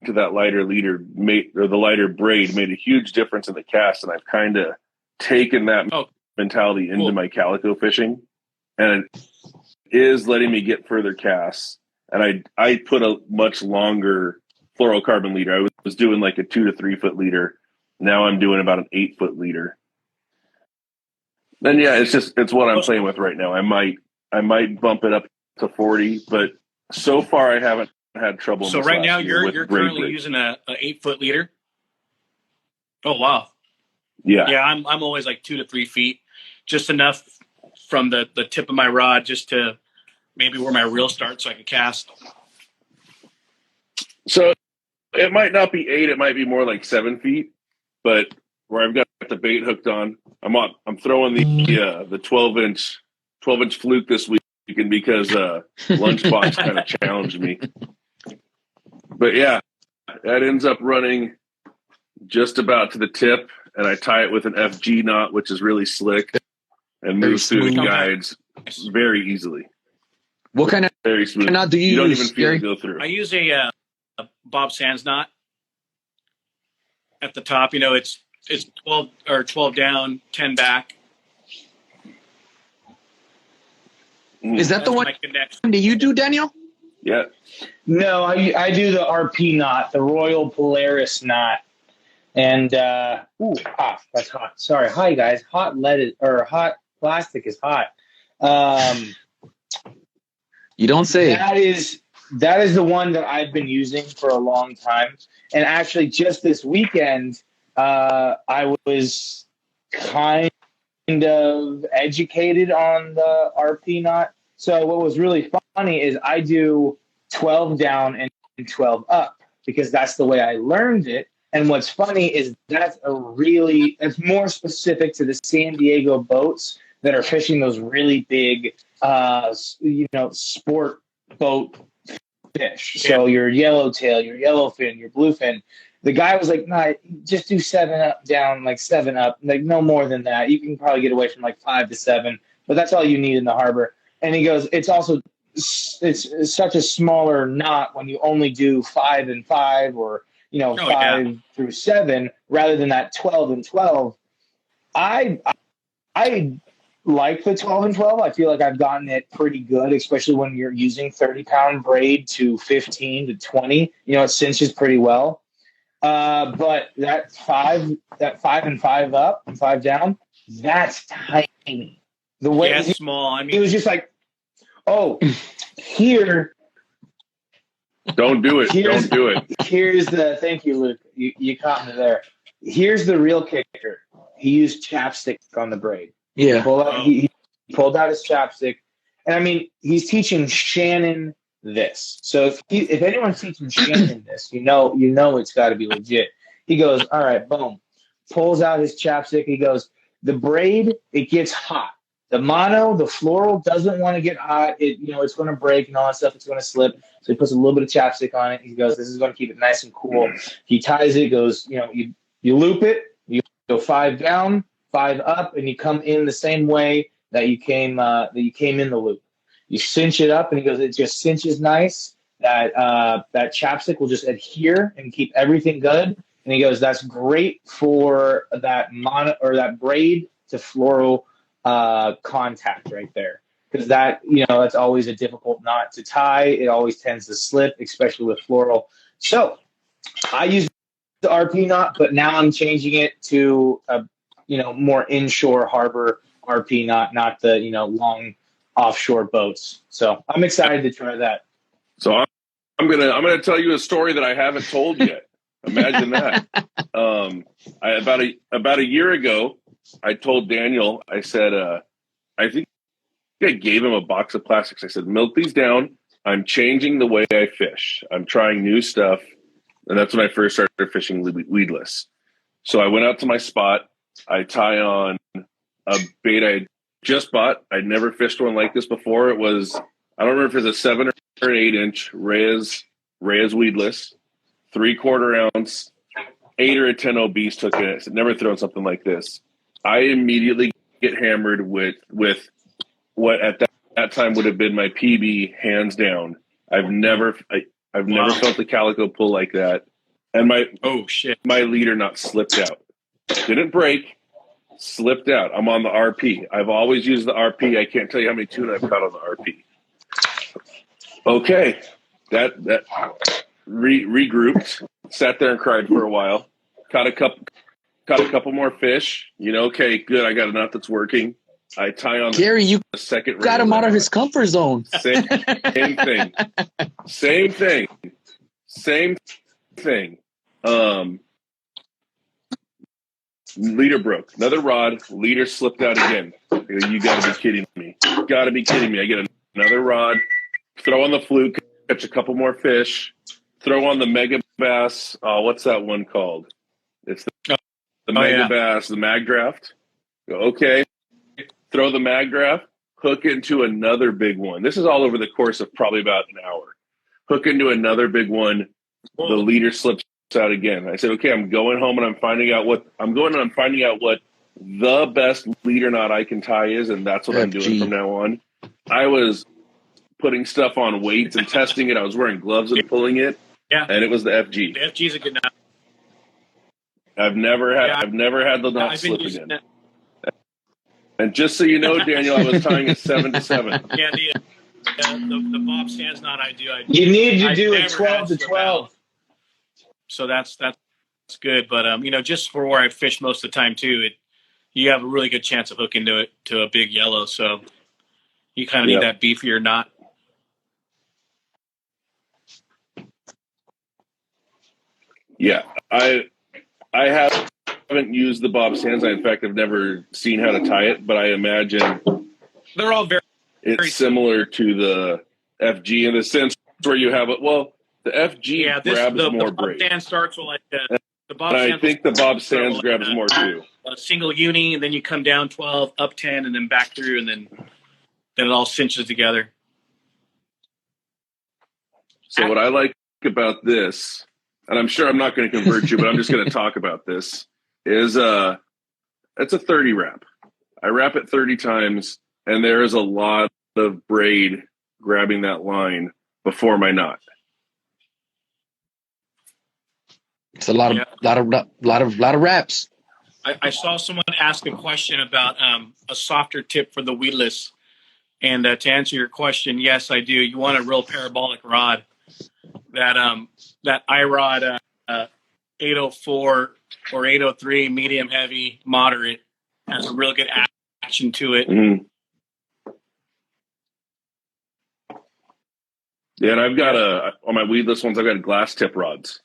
to that lighter leader the lighter braid made a huge difference in the cast. And I've kind of taken that mentality into my calico fishing, and it is letting me get further casts. And I put a much longer fluorocarbon leader. I was doing like a 2 to 3 foot leader. Now I'm doing about an 8 foot leader. Then it's what I'm playing with right now. I might bump it up to 40, but so far I haven't had trouble. So right now you're currently using a 8 foot leader. Oh wow. Yeah. Yeah, I'm always like 2 to 3 feet, just enough from the tip of my rod just to maybe where my reel starts so I can cast. So it might not be 8, it might be more like 7 feet, but where I've got the bait hooked on, I'm throwing the 12-inch fluke this weekend because Lunchbox kind of challenged me. But yeah, that ends up running just about to the tip, and I tie it with an FG knot, which is really slick and moves through the guides very easily. What kind of very smooth knot do you don't use, even feel Gary? it go through. I use a Bob Sands knot at the top. It's 12 down, 10 back. Is that the one do you do, Daniel? Yeah. No, I do the RP knot, the Royal Polaris knot. And that's hot. Sorry. Hi guys. Hot plastic is hot. You don't say. That is the one that I've been using for a long time. And actually just this weekend, I was kind of educated on the RP knot. So what was really funny is I do 12 down and 12 up because that's the way I learned it. And what's funny is it's more specific to the San Diego boats that are fishing those really big, sport boat fish. Yeah. So your yellowtail, your yellowfin, your bluefin. The guy was like, nah, just do 7 up, down, like 7 up. Like, no more than that. You can probably get away from like 5 to 7, but that's all you need in the harbor. And he goes, it's such a smaller knot when you only do 5 and 5 or, 5 through 7 rather than that 12 and 12. I like the 12 and 12. I feel like I've gotten it pretty good, especially when you're using 30-pound braid to 15 to 20. It cinches pretty well. But that 5 and 5 up and 5 down, that's tiny. The way it's small. I mean, it was just like, oh, here. Don't do it. Don't do it. Here's the thank you, Luke. You caught me there. Here's the real kicker. He used chapstick on the braid. Yeah. He pulled out his chapstick. And I mean, he's teaching Shannon this. So if anyone's teaching Shannon this, you know it's got to be legit. He goes, all right, boom. Pulls out his chapstick. He goes, the braid, it gets hot. The mono, the floral doesn't want to get hot. It's going to break and all that stuff. It's going to slip. So he puts a little bit of chapstick on it. He goes, this is going to keep it nice and cool. He ties it, goes, you loop it, you go 5 down, 5 up, and you come in the same way that you came in the loop. You cinch it up, and he goes, it just cinches nice. That chapstick will just adhere and keep everything good. And he goes, that's great for that mono or that braid to floral contact right there, because that's always a difficult knot to tie. It always tends to slip, especially with floral. So I use the RP knot, but now I'm changing it to a more inshore harbor RP knot, not the long offshore boats. So I'm excited to try that. So I'm gonna tell you a story that I haven't told yet. Imagine that. About a year ago, I told Daniel, I said, I think I gave him a box of plastics. I said, milk these down. I'm changing the way I fish. I'm trying new stuff. And that's when I first started fishing weedless. So I went out to my spot. I tie on a bait I just bought. I'd never fished one like this before. It was, I don't remember if it was a 7 or 8 inch Reyes weedless, 3/4 ounce, 8 or a 10 obese took it. I said, never thrown something like this. I immediately get hammered with what at that time would have been my PB, hands down. I've never felt the calico pull like that. And my leader knot slipped out. Didn't break, slipped out. I'm on the RP. I've always used the RP. I can't tell you how many tuna I've caught on the RP. Okay, that regrouped, sat there and cried for a while. Caught a couple more fish. Okay, good. I got a knot that's working. I tie on Gary, you the second. Got him out of his comfort zone. Same thing. Leader broke. Another rod. Leader slipped out again. You got to be kidding me. I get another rod. Throw on the fluke. Catch a couple more fish. Throw on the mega bass. What's that one called? It's the mega bass, the mag draft. Okay. Throw the mag draft. Hook into another big one. This is all over the course of probably about an hour. Hook into another big one. The leader slips out again. I said, okay, I'm going home and I'm finding out what the best leader knot I can tie is, and that's what I'm doing from now on. I was putting stuff on weights and testing it. I was wearing gloves and pulling it. Yeah. And it was the FG. The FG is a good knot. I've never had the knot slip again. That. And just so you know, Daniel, I was tying it 7 to 7. Yeah, the Bob Sands knot I do. You need to do it 12 to 12. So that's good. But just for where I fish most of the time too, you have a really good chance of hooking to a big yellow. So you kind of need that beefier knot. Yeah, I haven't used the Bob Sands. In fact, I've never seen how to tie it, but I imagine they're all very similar to the FG in the sense where you have it. Well, the FG grabs more braid. The Bob Sands starts with like The Bob But I Sands think the Bob Sands grabs more too. A single uni, and then you come down 12, up 10, and then back through, and then it all cinches together. So what I like about this, and I'm sure I'm not going to convert you, but I'm just going to talk about this, is it's a 30 wrap. I wrap it 30 times, and there is a lot of braid grabbing that line before my knot. It's a lot of wraps. I saw someone ask a question about a softer tip for the weedless, and to answer your question, yes, I do. You want a real parabolic rod. That iRod 804 or 803 medium heavy moderate has a real good action to it. Mm-hmm. Yeah, and I've got on my weedless ones, I've got glass tip rods.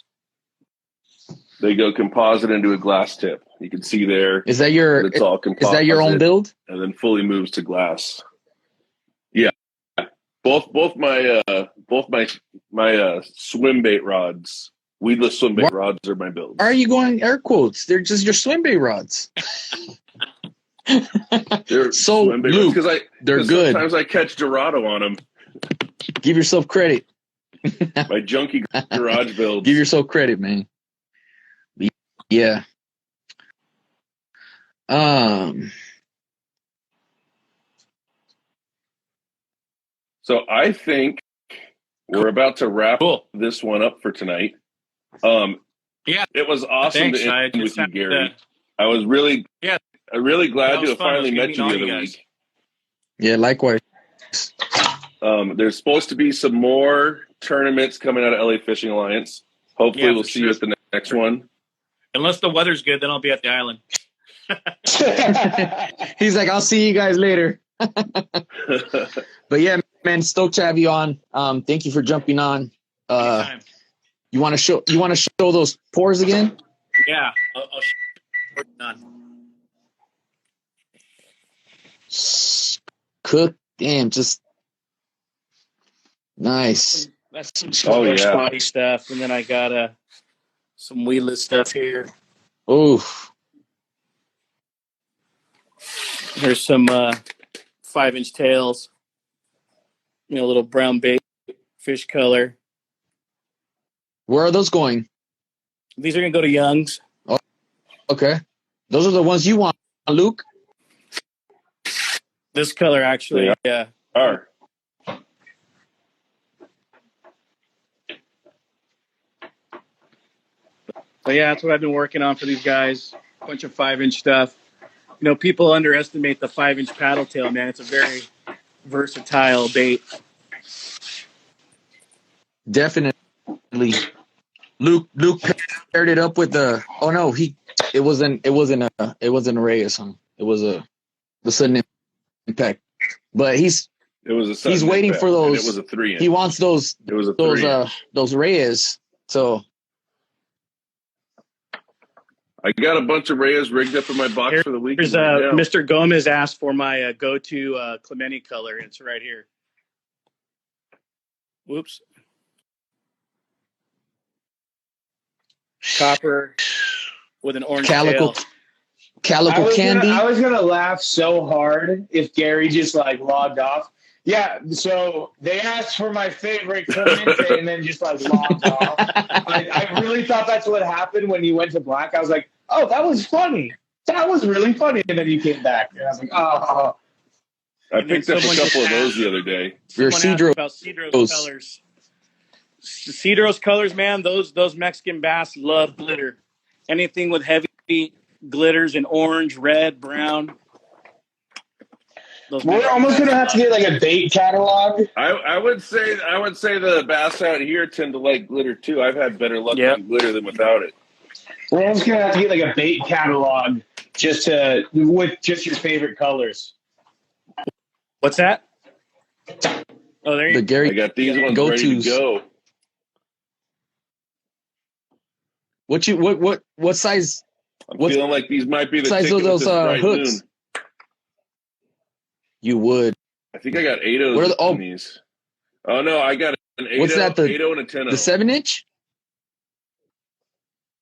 They go composite into a glass tip. You can see there. Is that your? It's all composite. Is that your own build? And then fully moves to glass. Yeah, both my swim bait rods, weedless swim bait rods are my builds. Why are you going air quotes? They're just your swim bait rods. They're so Luke, because they're good. Sometimes I catch Dorado on them. Give yourself credit. My junky garage builds. Give yourself credit, man. Yeah. So I think we're about to wrap this one up for tonight. Yeah, it was awesome to end with you, Gary. I was really glad to have finally met you the other week. Yeah, likewise. There's supposed to be some more tournaments coming out of LA Fishing Alliance. Hopefully we'll see you at the next one. Unless the weather's good, then I'll be at the island. He's like, I'll see you guys later. But yeah, man, stoked to have you on. Thank you for jumping on. You want to show those pores again? Yeah, I'll show none. Cook, damn, just nice. That's some spotty stuff, and then I got some weedless stuff here. Oof. Here's some 5-inch tails. Little brown bait fish color. Where are those going? These are going to go to Young's. Oh, okay. Those are the ones you want, Luke? This color, actually, yeah. Are. So, yeah, that's what I've been working on for these guys. A bunch of 5-inch stuff. People underestimate the 5-inch paddle tail, man. It's a very versatile bait. Definitely. Luke paired it up with the. Oh no, it wasn't a Reyes, huh? It was the sudden impact. But he's waiting for those. It was a 3-inch. He wants those. It was a those Reyes. So I got a bunch of Reyes rigged up in my box for the week. Here's Mr. Gomez asked for my go-to Clemente color. It's right here. Whoops. Copper with an orange tail. Calico candy. I was gonna laugh so hard if Gary just logged off. Yeah, so they asked for my favorite Clemente and then just logged off. I really thought that's what happened when you went to black. I was like, oh, that was funny. That was really funny. And then you came back. And I was like, oh. I picked up a couple of those the other day. Your Cedros. About Cedros colors. Cedros colors, man, those Mexican bass love glitter. Anything with heavy glitters in orange, red, brown. We're almost gonna have to get a bait catalog. I would say the bass out here tend to like glitter too. I've had better luck with glitter than without it. We're almost gonna have to get a bait catalog with just your favorite colors. What's that? Oh, there you go. Gary, I got these ones ready to go. What size? I'm feeling like these might be the size of those hooks. Moon. You would. I think I got 8-0s on these. Oh no, I got an 8-0. What's that? 8-0 and a 10-0. The 7-inch?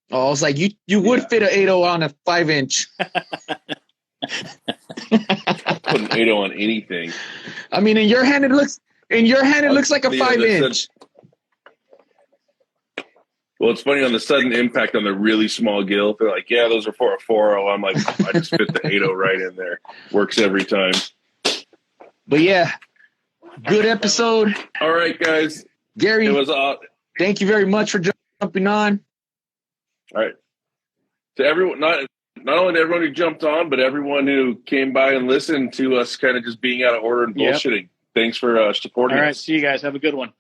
Oh, I was like, you would fit an 8.0 on a 5-inch. Put an 8.0 on anything. I mean, in your hand it looks like a 5-inch. Well, it's funny on the sudden impact on the really small gill. They're like, yeah, those are for a 4.0. I'm like, I just fit the 8.0 right in there. Works every time. But yeah, good episode. All right, guys. Gary, it was thank you very much for jumping on. All right. To everyone, not only to everyone who jumped on, but everyone who came by and listened to us kind of just being out of order and bullshitting. Thanks for supporting us. All right, see you guys. Have a good one.